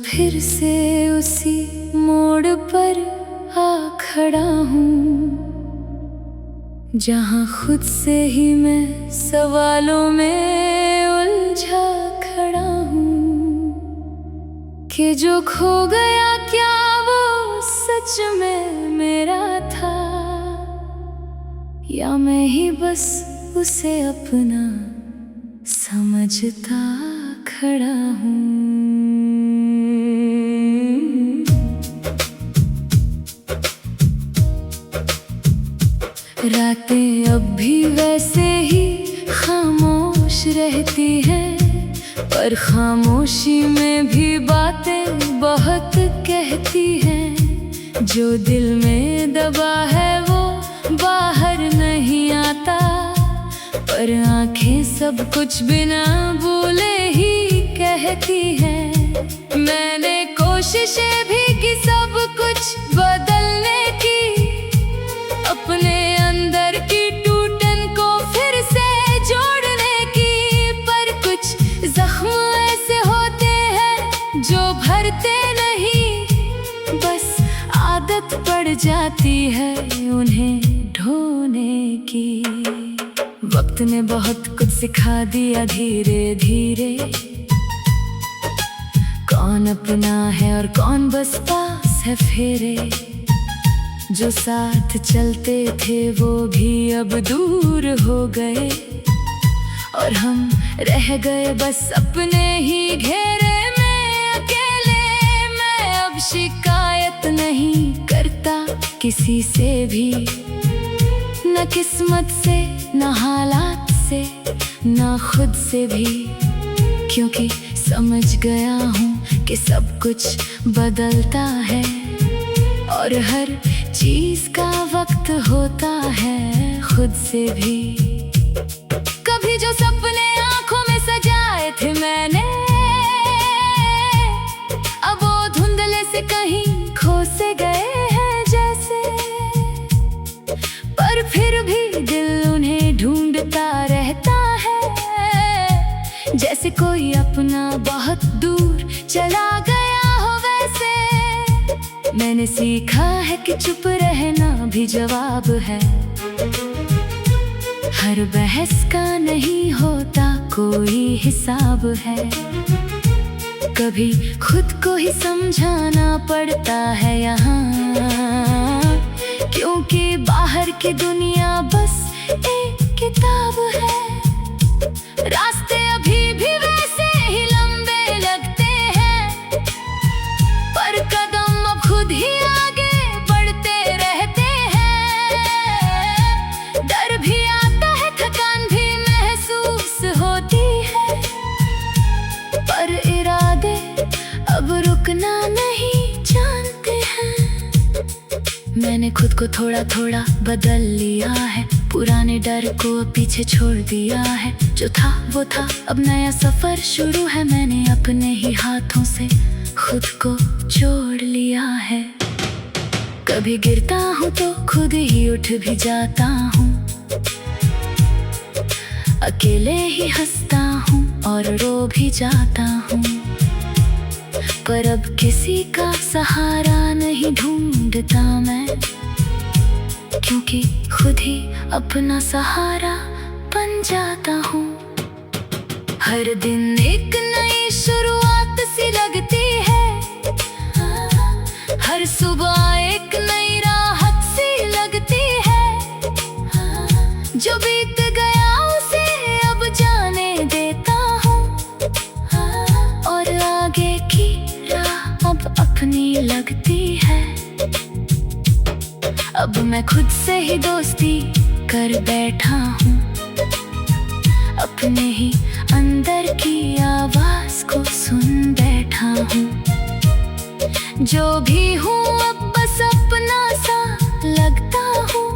फिर से उसी मोड़ पर आ खड़ा हूँ, जहाँ खुद से ही मैं सवालों में उलझा खड़ा हूँ कि जो खो गया क्या वो सच में मेरा था, या मैं ही बस उसे अपना समझता खड़ा हूँ। रातें अब भी वैसे ही खामोश रहती हैं, पर खामोशी में भी बातें बहुत कहती हैं। जो दिल में दबा है वो बाहर नहीं आता, पर आंखें सब कुछ बिना बोले ही कहती हैं। मैंने कोशिशें भी की सब कुछ बदलने की, अपने अंदर की टूटन को फिर से जोड़ने की, पर कुछ जख्म ऐसे होते हैं जो भरते नहीं, बस आदत पड़ जाती है उन्हें ढोने की। वक्त ने बहुत कुछ सिखा दिया धीरे धीरे, कौन अपना है और कौन बस पास है फेरे। जो साथ चलते थे वो भी अब दूर हो गए, और हम रह गए बस अपने ही घेरे में अकेले। मैं अब शिकायत नहीं करता किसी से भी, न किस्मत से न हालात से न खुद से भी, क्योंकि समझ गया हूँ कि सब कुछ बदलता है और हर चीज का वक्त होता है खुद से भी। कभी जो सपने आंखों में सजाए थे मैंने, अब वो धुंधले से कहीं खो से गए हैं जैसे, पर फिर भी दिल उन्हें ढूंढता रहता है, जैसे कोई अपना बहुत दूर चला गया हो वैसे। मैंने सीखा है कि चुप रहना भी जवाब है, हर बहस का नहीं होता कोई हिसाब है। कभी खुद को ही समझाना पड़ता है यहाँ, क्योंकि बाहर की दुनिया बस एक किताब है। रास्ते अभी भी वैसे ही लंबे लगते हैं, पर कदम अब खुद ही आगे बढ़ते रहते हैं। डर भी आता है, थकान भी महसूस होती है, पर इरादे अब रुकना नहीं जानते हैं। मैंने खुद को थोड़ा थोड़ा बदल लिया है, पुराने डर को पीछे छोड़ दिया है। जो था वो था, अब नया सफर शुरू है। मैंने अपने ही हाथों से खुद को जोड़ लिया है। कभी गिरता हूँ तो खुद ही उठ भी जाता हूँ, अकेले ही हंसता हूँ और रो भी जाता हूँ, पर अब किसी का सहारा नहीं ढूंढता मैं, क्योंकि खुद ही अपना सहारा बन जाता हूँ। हर दिन एक नई शुरुआत सी लगती है, हर सुबह एक नई राहत सी लगती है। जो बीत गया उसे अब जाने देता हूँ, और आगे की राह अब अपनी लगती है। अब मैं खुद से ही दोस्ती कर बैठा हूँ, अपने ही अंदर की आवाज को सुन बैठा हूँ। जो भी हूँ अब बस अपना सा लगता हूँ,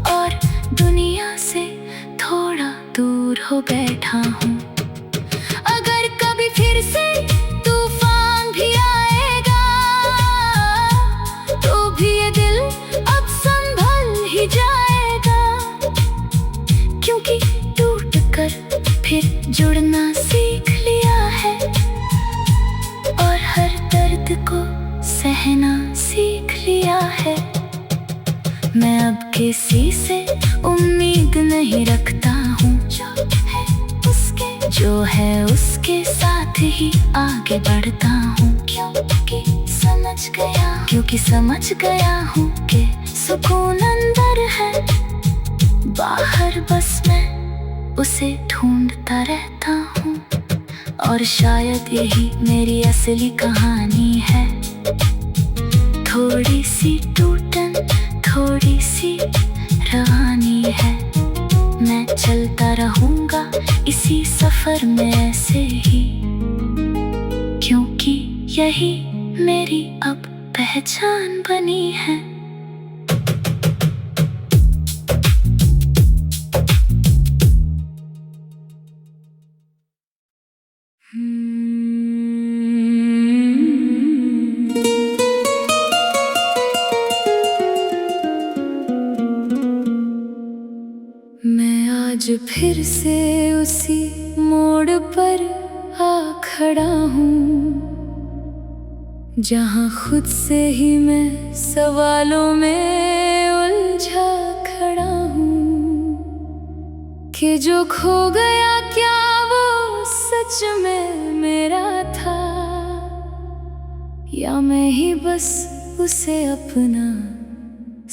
और दुनिया से थोड़ा दूर हो बैठा हूँ। अगर कभी फिर से तूफान भी आएगा, तो भी ये दिल अब संभल ही जाएगा, क्योंकि टूट कर फिर जुड़ना सीख लिया है, और रहना सीख लिया है। मैं अब किसी से उम्मीद नहीं रखता हूँ, जो है उसके साथ ही आगे बढ़ता हूँ। क्योंकि समझ गया हूँ कि सुकून अंदर है, बाहर बस मैं उसे ढूंढता रहता हूँ। और शायद यही मेरी असली कहानी है। थोड़ी सी टूटन, थोड़ी सी रवानी है। मैं चलता रहूंगा इसी सफर में ऐसे ही, क्योंकि यही मेरी अब पहचान बनी है। मैं आज फिर से उसी मोड़ पर आ खड़ा हूँ, जहाँ खुद से ही मैं सवालों में उलझा खड़ा हूँ कि जो खो गया क्या वो सच में मेरा था, या मैं ही बस उसे अपना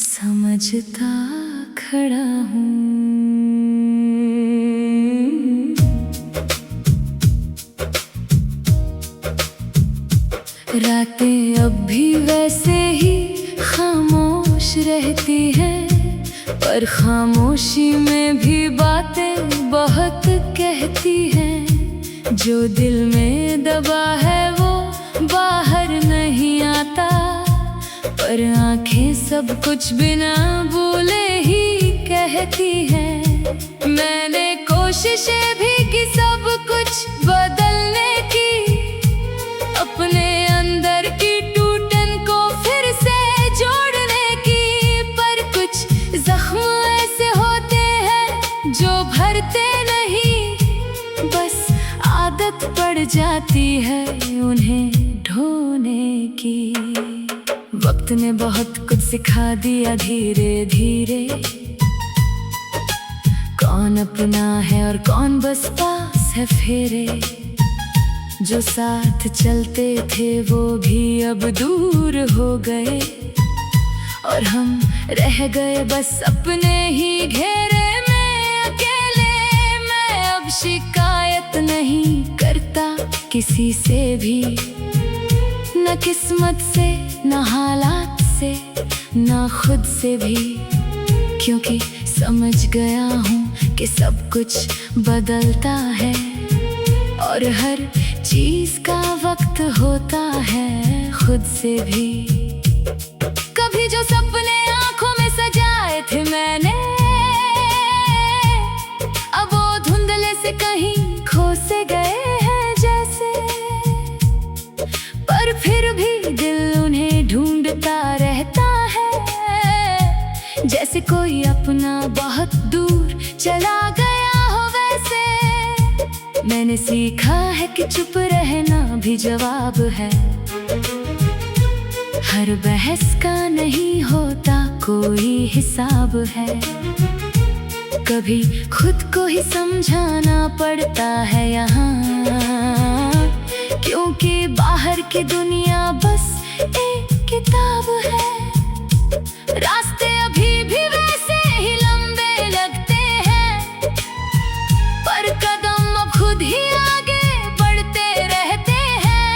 समझता खड़ा हूँ। रातें अब भी वैसे ही खामोश रहती हैं, पर खामोशी में भी बातें बहुत कहती हैं। जो दिल में दबा है वो बाहर नहीं आता, पर आंखें सब कुछ बिना बोले ही कहती हैं। मैंने कोशिशें भी की सब कुछ बदलने की, अपने अंदर की टूटन को फिर से जोड़ने की, पर कुछ जख्म ऐसे होते हैं जो भरते नहीं, बस आदत पड़ जाती है उन्हें ढोने की। वक्त ने बहुत कुछ सिखा दिया धीरे धीरे, कौन अपना है और कौन बस पास है फेरे। जो साथ चलते थे वो भी अब दूर हो गए, और हम रह गए बस अपने ही घेरे में अकेले। मैं अब शिकायत नहीं करता किसी से भी, न किस्मत से, न हालात से, न खुद से भी, क्योंकि समझ गया हूँ कि सब कुछ बदलता है और हर चीज का वक्त होता है खुद से भी। कभी जो सपने आंखों में सजाए थे मैंने, अब वो धुंधले से कहीं खो से गए हैं जैसे, पर फिर भी दिल उन्हें ढूंढता रहता है, जैसे कोई अपना बहुत दूर चला गया हो वैसे। मैंने सीखा है कि चुप रहना भी जवाब है, हर बहस का नहीं होता कोई हिसाब है। कभी खुद को ही समझाना पड़ता है यहाँ, क्योंकि बाहर की दुनिया बस एक किताब है। रास्ते अभी भी वैसे ही लंबे लगते हैं, पर कदम अब खुद ही आगे बढ़ते रहते हैं।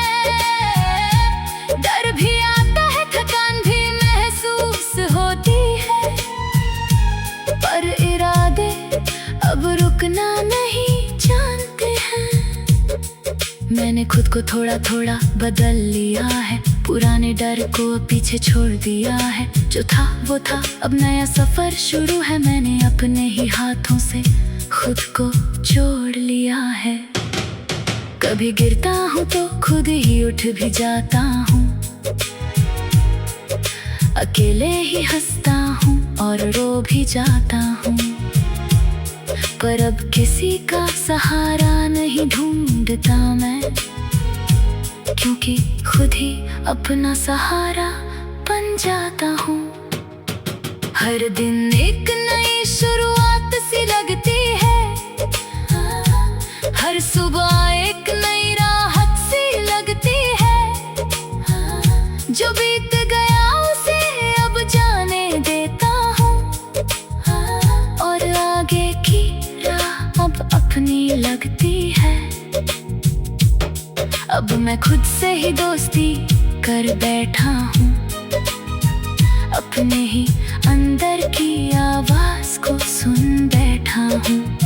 डर भी आता है, थकान भी महसूस होती है, पर इरादे अब रुकना नहीं जानते हैं। मैंने खुद को थोड़ा थोड़ा बदल लिया है, पुराने डर को पीछे छोड़ दिया है। जो था वो था, अब नया सफर शुरू है। मैंने अपने ही हाथों से खुद को जोड़ लिया है। कभी गिरता हूँ तो खुद ही उठ भी जाता हूँ, अकेले ही हंसता हूँ और रो भी जाता हूँ, पर अब किसी का सहारा नहीं ढूंढता मैं, क्योंकि खुद ही अपना सहारा बन जाता हूँ। हर दिन एक नई शुरुआत सी लगती है, हर सुबह एक नई राहत सी लगती है। जो बीत गया उसे अब जाने देता हूँ, और आगे की राह अब अपनी लगती है। अब मैं खुद से ही दोस्ती कर बैठा हूँ, अपने ही अंदर की आवाज को सुन बैठा हूँ।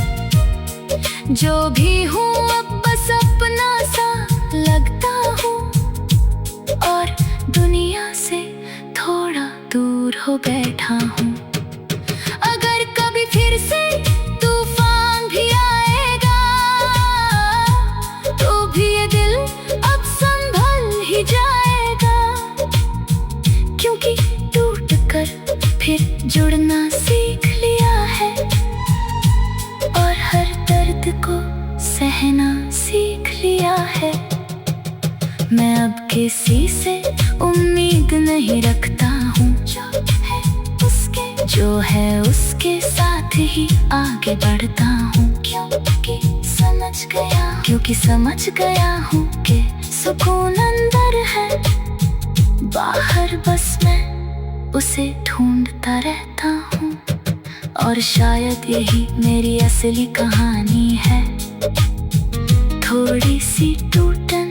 जो भी हूँ अब बस अपना सा लगता हूँ, और दुनिया से थोड़ा दूर हो बैठा हूँ। अगर कभी फिर से तूफान भी आएगा, तो भी ये दिल अब संभल ही जाएगा। क्योंकि टूट कर फिर जुड़ना सीख लिया है, और हर दर्द को सहना सीख लिया है। मैं अब किसी से उम्मीद नहीं रखता हूँ, जो है उसके साथ ही आगे बढ़ता हूँ। क्योंकि समझ गया हूँ कि सुकून अंदर है, बाहर बस मैं उसे ढूंढता रहता हूँ। और शायद यही मेरी असली कहानी है, थोड़ी सी टूटन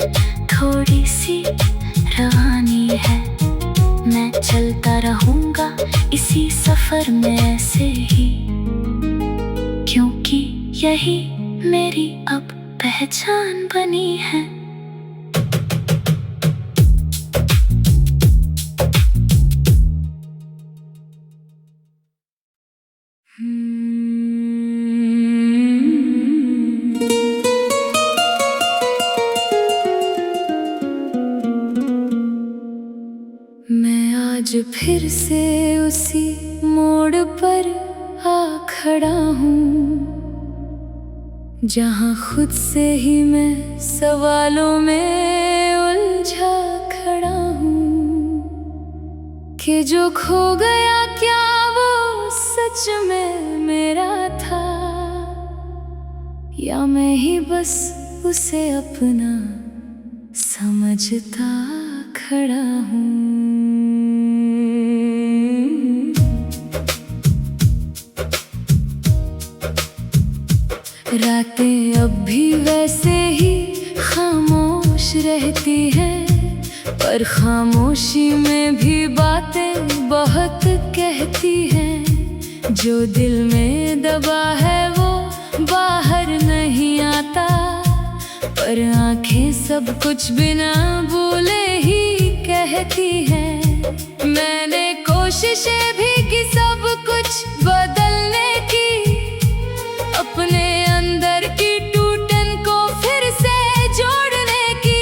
थोड़ी सी रवानी है। मैं चलता रहूँगा इसी सफर में ऐसे ही, क्योंकि यही मेरी अब पहचान बनी है। मैं आज फिर से उसी मोड़ पर आ खड़ा हूँ, जहाँ खुद से ही मैं सवालों में उलझा खड़ा हूँ। कि जो खो गया क्या वो सच में मेरा था, या मैं ही बस उसे अपना समझता खड़ा हूँ। रातें अब भी वैसे ही खामोश रहती हैं, पर खामोशी में भी बातें बहुत कहती हैं। जो दिल में दबा है वो बाहर नहीं आता, पर आंखें सब कुछ बिना बोले ही कहती हैं। मैंने कोशिशें भी की सब कुछ बदलने की, अपने अंदर की टूटन को फिर से जोड़ने की।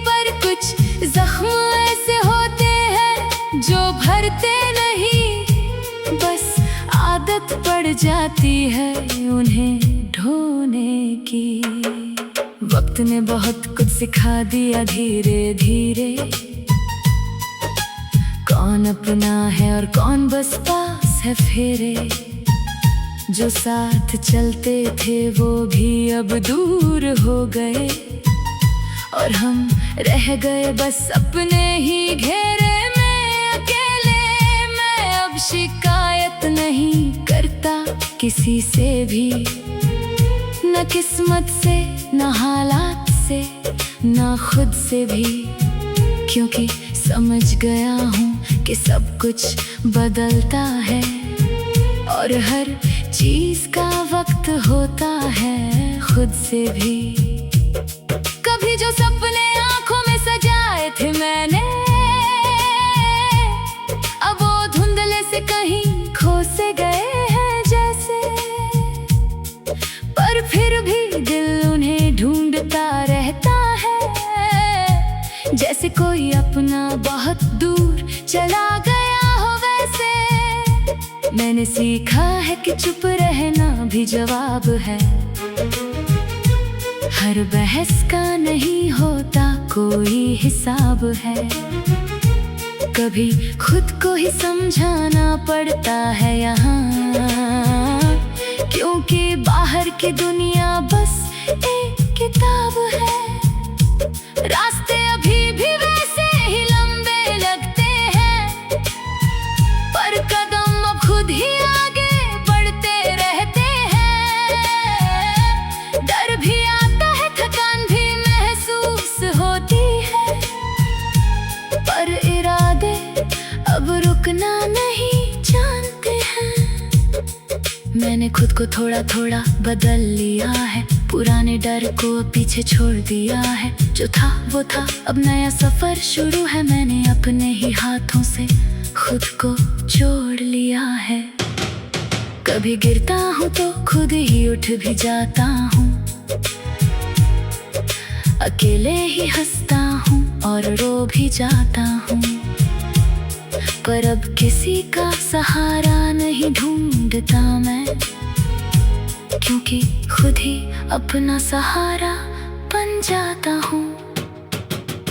पर कुछ जख्म ऐसे होते हैं जो भरते नहीं, बस आदत पड़ जाती है उन्हें ढोने की। वक्त ने बहुत कुछ सिखा दिया धीरे धीरे, कौन अपना है और कौन बस पास है फेरे। जो साथ चलते थे वो भी अब दूर हो गए, और हम रह गए बस अपने ही घेरे में अकेले। मैं अब शिकायत नहीं करता किसी से भी, न किस्मत से न हालात से न खुद से भी, क्योंकि समझ गया हूँ कि सब कुछ बदलता है, और हर चीज का वक्त होता है खुद से भी। कभी जो सपने आंखों में सजाए थे मैंने, अब वो धुंधले से कहीं खो से गए हैं जैसे। पर फिर भी दिल उन्हें ढूंढता रहता है, जैसे कोई अपना बहुत दूर चला गया हो वैसे। मैंने सीखा है कि चुप रहना भी जवाब है, हर बहस का नहीं होता कोई हिसाब है। कभी खुद को ही समझाना पड़ता है यहाँ, क्योंकि बाहर की दुनिया बस एक किताब है। रास्ते अभी भी वैसे ही लंबे लगते हैं, पर कदम अब खुद ही आगे बढ़ते रहते हैं। डर भी आता है, थकान भी महसूस होती है, पर इरादे अब रुकना नहीं जानते हैं। मैंने खुद को थोड़ा थोड़ा बदल लिया है, पुराने डर को पीछे छोड़ दिया है। जो था वो था, अब नया सफर शुरू है। मैंने अपने ही हाथों से खुद को जोड़ लिया है। कभी गिरता हूँ तो खुद ही उठ भी जाता हूँ, अकेले ही हंसता हूँ और रो भी जाता हूँ। पर अब किसी का सहारा नहीं ढूंढता मैं, क्योंकि खुद ही अपना सहारा बन जाता हूँ।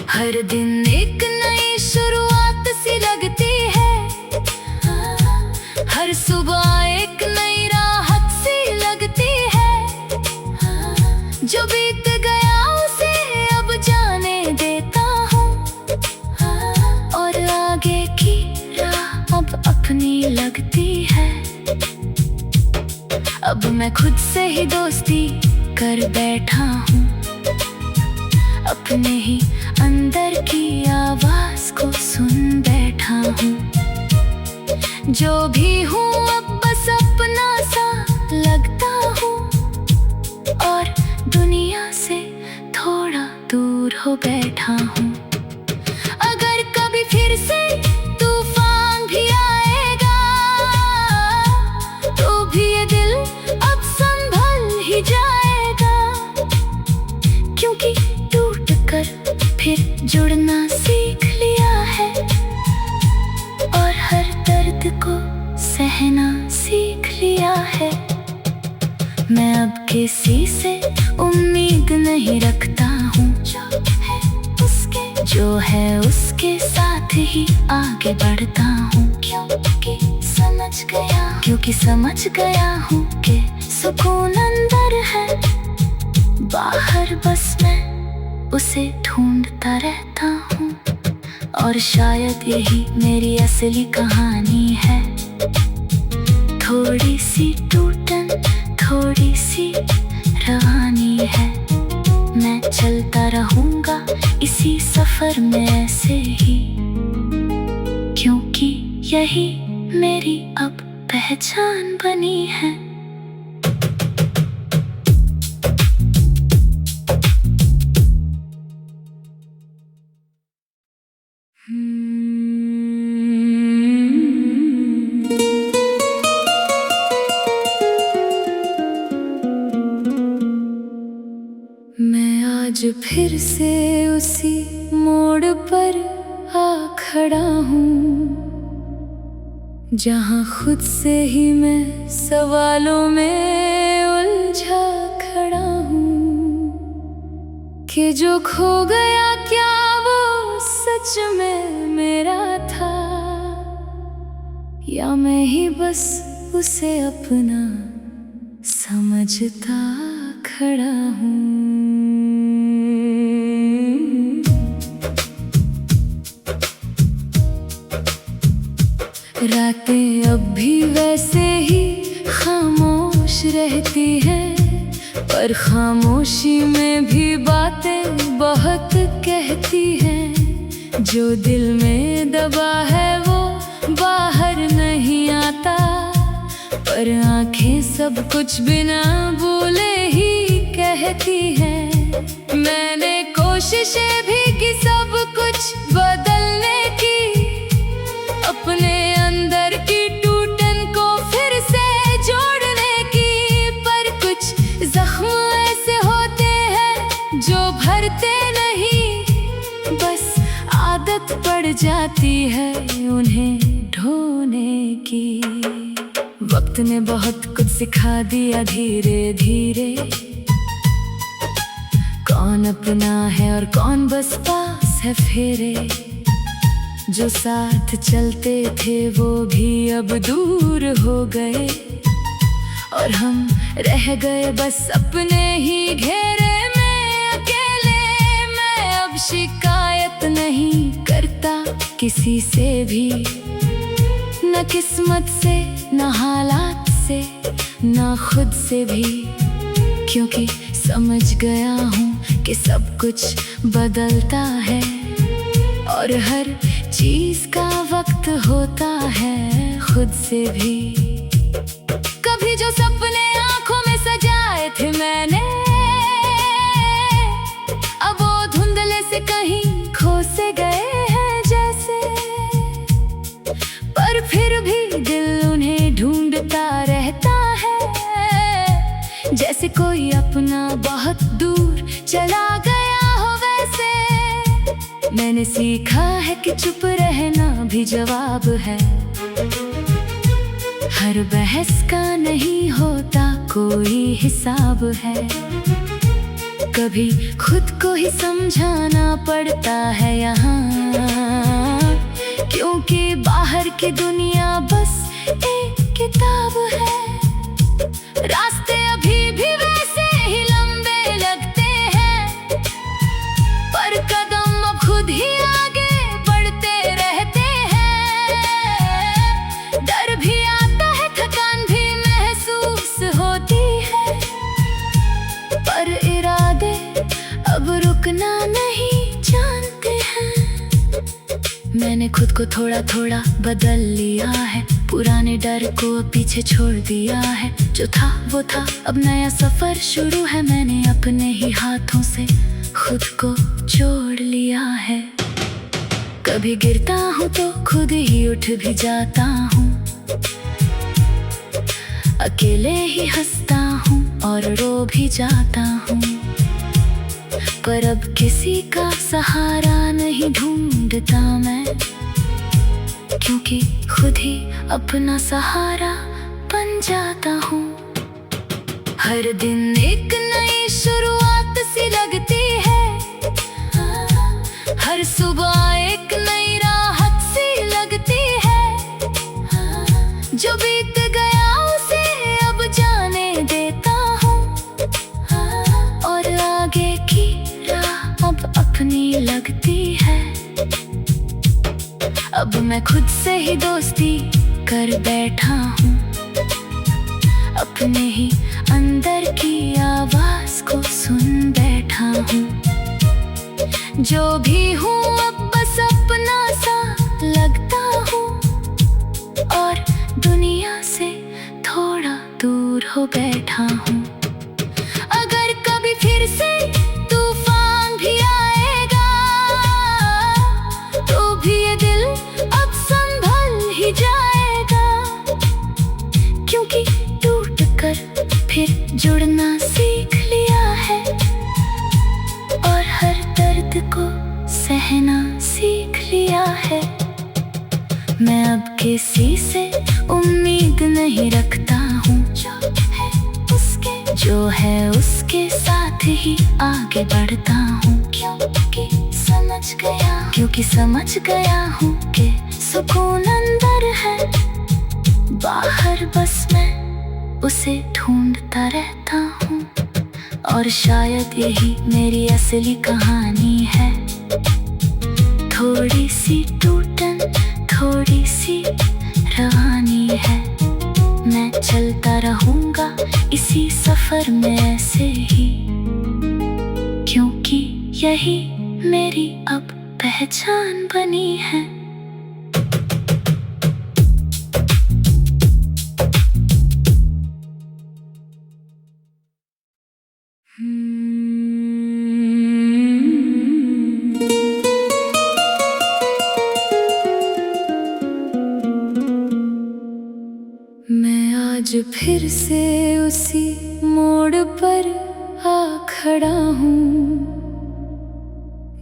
हर दिन एक नई शुरुआत सी लगती है, हर सुबह एक नई राहत सी लगती है। जो बीत गया उसे अब जाने देता हूँ, और आगे की राह अब अपनी लगती है। अब मैं खुद से ही दोस्ती कर बैठा हूँ, अपने ही अंदर की आवाज को सुन बैठा हूँ। जो भी हूँ अब बस अपना सा लगता हूँ, और दुनिया से थोड़ा दूर हो बैठा हूँ। अगर कभी फिर से तूफान भी आएगा, तो भी ये दिल अब संभल ही जाएगा, क्योंकि टूट कर फिर जुड़ना सीख लिया है, और हर दर्द को सहना सीख लिया है। मैं अब किसी से उम्मीद नहीं रखता हूँ, जो है उसके साथ ही आगे बढ़ता हूँ। क्योंकि समझ गया हूँ कि सुकून अंदर है, बाहर बस मैं उसे ढूंढता रहता हूँ। और शायद यही मेरी असली कहानी है, थोड़ी सी टूटन थोड़ी सी रवानी है। मैं चलता रहूँगा इसी सफर में ऐसे ही, क्योंकि यही मेरी अब पहचान बनी है। मैं आज फिर से उसी मोड़ पर आ खड़ा हूँ, जहाँ खुद से ही मैं सवालों में उलझा खड़ा हूँ, कि जो खो गया क्या वो सच में मेरा था, या मैं ही बस उसे अपना समझता खड़ा हूँ। रातें अब भी वैसे ही खामोश रहती हैं, पर खामोशी में भी बातें बहुत कहती हैं। जो दिल में दबा है वो बाहर नहीं आता, पर आंखें सब कुछ बिना बोले ही कहती हैं। मैंने कोशिशें भी की सब कुछ बदलने की, अपने अंदर की टूटन को फिर से जोड़ने की, पर कुछ जख्म ऐसे होते हैं जो भरते नहीं, बस आदत पड़ जाती है उन्हें ढोने की। वक्त ने बहुत कुछ सिखा दिया धीरे धीरे, कौन अपना है और कौन बस पास है फेरे। जो साथ चलते थे वो भी अब दूर हो गए, और हम रह गए बस अपने ही घेरे में अकेले। मैं अब शिकायत नहीं करता किसी से भी, न किस्मत से, न हालात से, न खुद से भी, क्योंकि समझ गया हूँ कि सब कुछ बदलता है और हर चीज का वक्त होता है खुद से भी। कभी जो सपने आंखों में सजाए थे मैंने, अब वो धुंधले से कहीं खो से गए हैं जैसे। पर फिर भी दिल उन्हें ढूंढता रहता है, जैसे कोई अपना बहुत दूर चला गया हो वैसे। मैंने सीखा है कि चुप रहना भी जवाब है, हर बहस का नहीं होता कोई हिसाब है। कभी खुद को ही समझाना पड़ता है यहाँ, क्योंकि बाहर की दुनिया बस एक किताब है। रास्ते अभी भी वैसे ही लंबे लगते हैं, पर कदम अब खुद ही आगे बढ़ते रहते हैं। डर भी आता है, थकान भी महसूस होती है, पर इरादे अब रुकना नहीं जानते हैं। मैंने खुद को थोड़ा थोड़ा बदल लिया है, पुराने डर को पीछे छोड़ दिया है। जो था वो था, अब नया सफर शुरू है। मैंने अपने ही हाथों से खुद को जोड़ लिया है। कभी गिरता हूँ तो खुद ही उठ भी जाता हूँ, अकेले ही हंसता हूँ और रो भी जाता हूँ। पर अब किसी का सहारा नहीं ढूंढता मैं, क्योंकि खुद ही अपना सहारा बन जाता हूँ। हर दिन एक नई शुरुआत सी लगती है, हर सुबह एक नई राहत सी लगती है। जो बीत गया उसे अब जाने देता हूँ, और आगे की राह अब अपनी लगती है। अब मैं खुद से ही दोस्ती कर बैठा हूँ, अपने ही अंदर की आवाज को सुन बैठा हूँ। जो भी हूँ अब बस अपना सा लगता हूँ, और दुनिया से थोड़ा दूर हो बैठा हूँ। अगर कभी फिर से तूफान भी आएगा, तो भी ये दिल अब संभल ही जाएगा, क्योंकि टूट कर फिर जुड़ना सीख लिया है, और हर दर्द को सहना सीख लिया है। मैं अब किसी से उम्मीद नहीं रखता हूँ, जो है उसके साथ ही आगे बढ़ता हूँ। क्योंकि समझ गया हूँ कि सुकून अंदर है, बाहर बस मैं उसे ढूंढता रहता हूँ। और शायद यही मेरी असली कहानी है, थोड़ी सी टूटन, थोड़ी सी रवानी है। मैं चलता रहूँगा इसी सफर में ऐसे ही, क्योंकि यही मेरी अब पहचान बनी है। मैं आज फिर से उसी मोड़ पर आ खड़ा हूँ,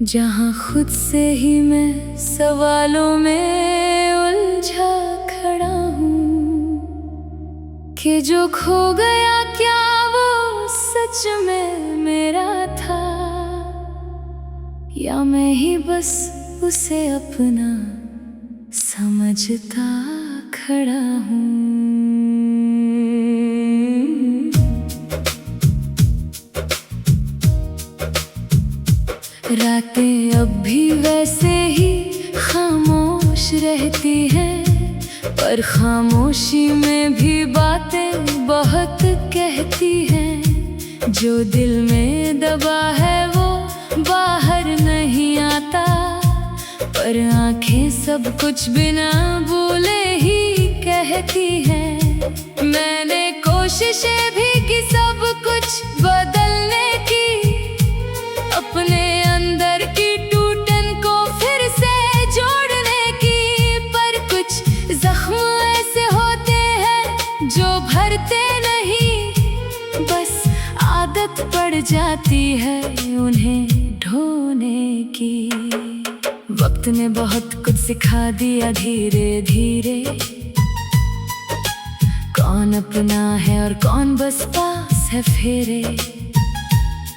जहाँ खुद से ही मैं सवालों में उलझा खड़ा हूँ, कि जो खो गया क्या वो सच में मेरा था। या मैं ही बस उसे अपना समझता खड़ा हूँ। रातें अब भी वैसे ही खामोश रहती हैं, पर खामोशी में भी बातें बहुत कहती हैं। जो दिल में दबा है वो बाहर नहीं आता, पर आंखें सब कुछ बिना बोले ही कहती हैं। मैंने कोशिशें भी की सब कुछ बदलने की, अपने अंदर की टूटन को फिर से जोड़ने की, पर कुछ जख्म ऐसे होते हैं जो भरते नहीं, बस आदत पड़ जाती है उन्हें ढोने की। वक्त ने बहुत कुछ सिखा दिया धीरे धीरे, कौन अपना है और कौन बस पास है फेरे।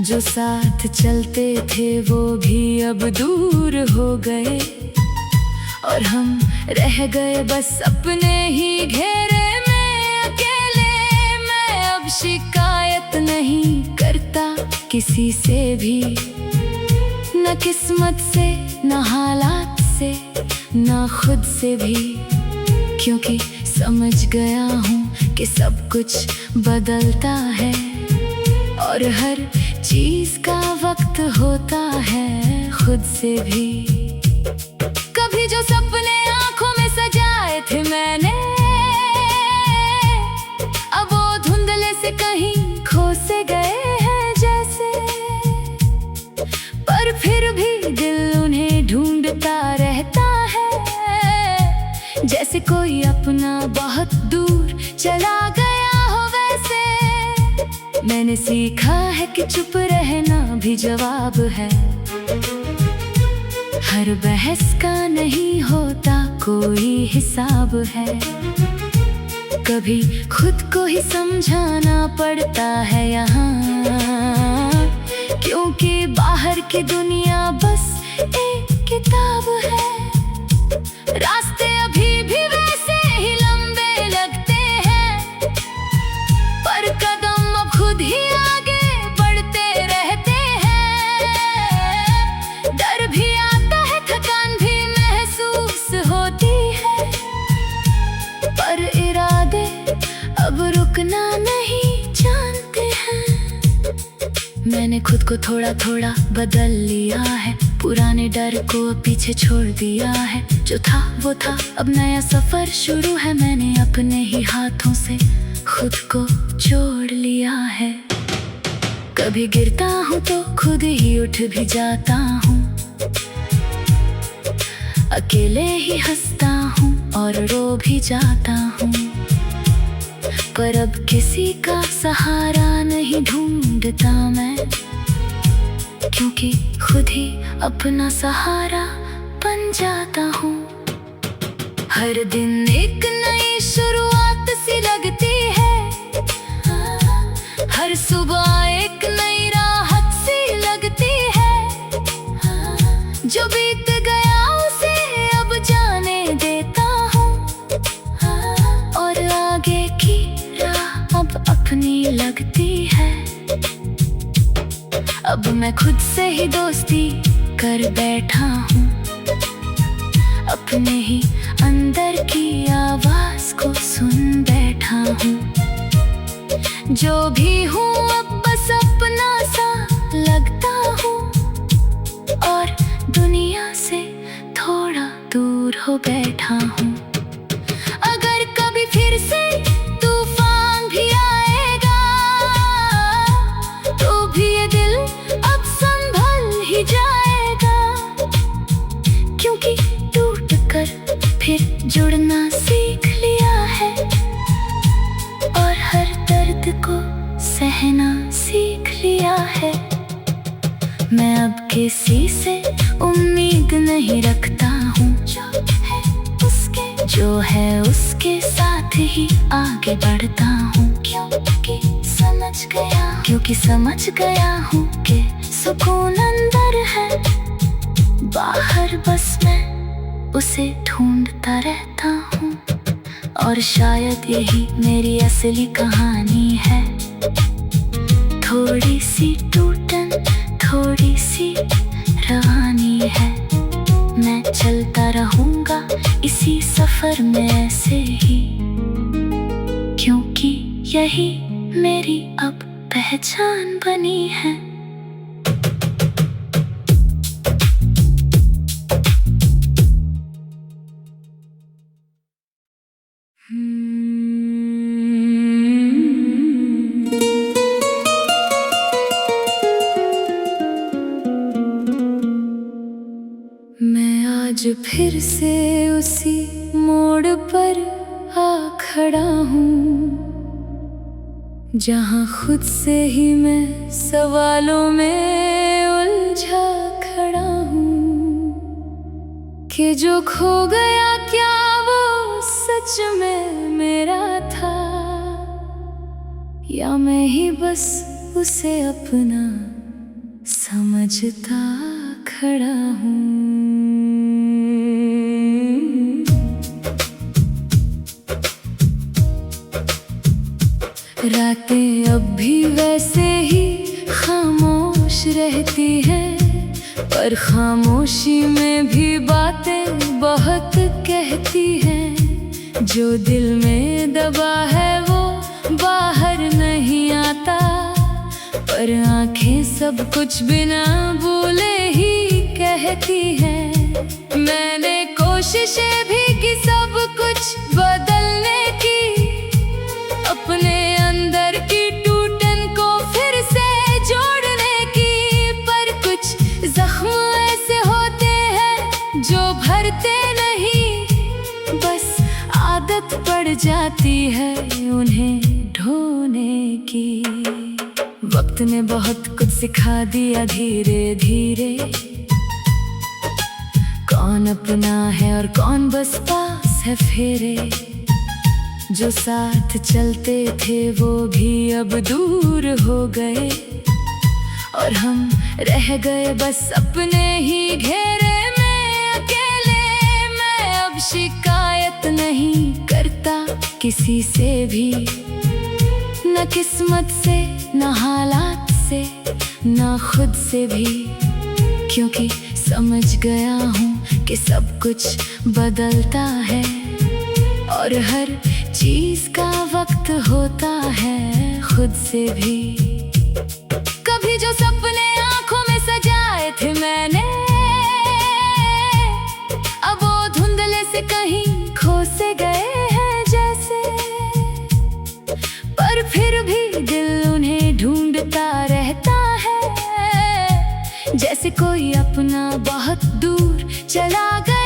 जो साथ चलते थे वो भी अब दूर हो गए, और हम रह गए बस अपने ही घेरे में अकेले। मैं अब शिकायत नहीं करता किसी से भी, न किस्मत से न हालात से न खुद से भी, क्योंकि समझ गया हूँ कि सब कुछ बदलता है और हर चीज का वक्त होता है खुद से भी। कभी जो सपने आंखों में सजाए थे मैंने, अब वो धुंधले से कहीं खो से गए हैं जैसे, पर फिर भी दिल उन्हें ढूंढता रहता है, जैसे कोई अपना बहुत दूर चला गया हो वैसे। मैंने सीखा है कि चुप रहना भी जवाब है, हर बहस का नहीं होता कोई हिसाब है। कभी खुद को ही समझाना पड़ता है यहाँ, क्योंकि बाहर की दुनिया बस एक किताब है। रास्ते अभी भी वैसे ही लंबे लगते हैं, पर कदम अब खुद ही आगे बढ़ते रहते हैं। डर भी आता है, थकान भी महसूस होती है, पर इरादे अब रुकना नहीं जानते हैं। मैंने खुद को थोड़ा थोड़ा बदल लिया है, पुराने डर को पीछे छोड़ दिया है। जो था वो था, अब नया सफर शुरू है। मैंने अपने ही हाथों से खुद को जोड़ लिया है। कभी गिरता हूँ तो खुद ही उठ भी जाता हूँ, अकेले ही हंसता हूँ और रो भी जाता हूँ, पर अब किसी का सहारा नहीं ढूंढता मैं, क्योंकि खुद ही अपना सहारा बन जाता हूँ। हर दिन एक नई शुरुआत सी लगती है, हर सुबह एक नई राहत सी लगती है। जो बीत गया उसे अब जाने देता हूँ, और आगे की राह अब अपनी लगती है। अब मैं खुद से ही दोस्ती कर बैठा हूँ, अपने ही अंदर की आवाज को सुन बैठा हूँ। जो भी हूँ अब बस अपना सा लगता हूँ, और दुनिया से थोड़ा दूर हो बैठा हूँ। अगर कभी फिर से तूफान भी आएगा, तो भी ये दिल अब संभल ही जाएगा, क्योंकि टूट कर फिर जुड़ना सीख लिया है, और हर दर्द को सहना सीख लिया है। मैं अब किसी से उम्मीद नहीं रखता हूँ, जो है उसके साथ ही आगे बढ़ता हूँ, क्योंकि समझ गया हूँ कि सुकून अंदर है। बाहर बस मैं उसे ढूंढता रहता हूँ, और शायद यही मेरी असली कहानी है। थोड़ी सी टूटन, थोड़ी सी रवानी है। मैं चलता रहूंगा इसी सफर में ऐसे ही, क्योंकि यही मेरी अब पहचान बनी है। मैं आज फिर से उसी मोड़ पर आ खड़ा हूँ, जहाँ खुद से ही मैं सवालों में उलझा खड़ा हूँ कि जो खो गया क्या वो सच में मेरा था, या मैं ही बस उसे अपना समझता खड़ा हूँ। रातें अब भी वैसे ही खामोश रहती हैं, पर खामोशी में भी बातें बहुत कहती हैं। जो दिल में दबा है वो बाहर नहीं आता, पर आंखें सब कुछ बिना बोले ही कहती हैं। मैंने कोशिशें भी की सब कुछ बदलने की, अपने अंदर की टूटन को फिर से जोड़ने की, पर कुछ जख्म ऐसे होते हैं जो भरते नहीं, बस आदत पड़ जाती है उन्हें ढोने की। वक्त ने बहुत कुछ सिखा दिया धीरे धीरे, कौन अपना है और कौन बस पास है फेरे। जो साथ चलते थे वो भी अब दूर हो गए, और हम रह गए बस अपने ही घेरे में अकेले। मैं अब शिकायत नहीं करता किसी से भी, न किस्मत से, न हालात से, न खुद से भी, क्योंकि समझ गया हूँ कि सब कुछ बदलता है, और हर चीज का वक्त होता है खुद से भी। कभी जो सपने आंखों में सजाए थे मैंने, अब वो धुंधले से कहीं खो से गए हैं जैसे, पर फिर भी दिल उन्हें ढूंढता रहता है, जैसे कोई अपना बहुत दूर चला गया।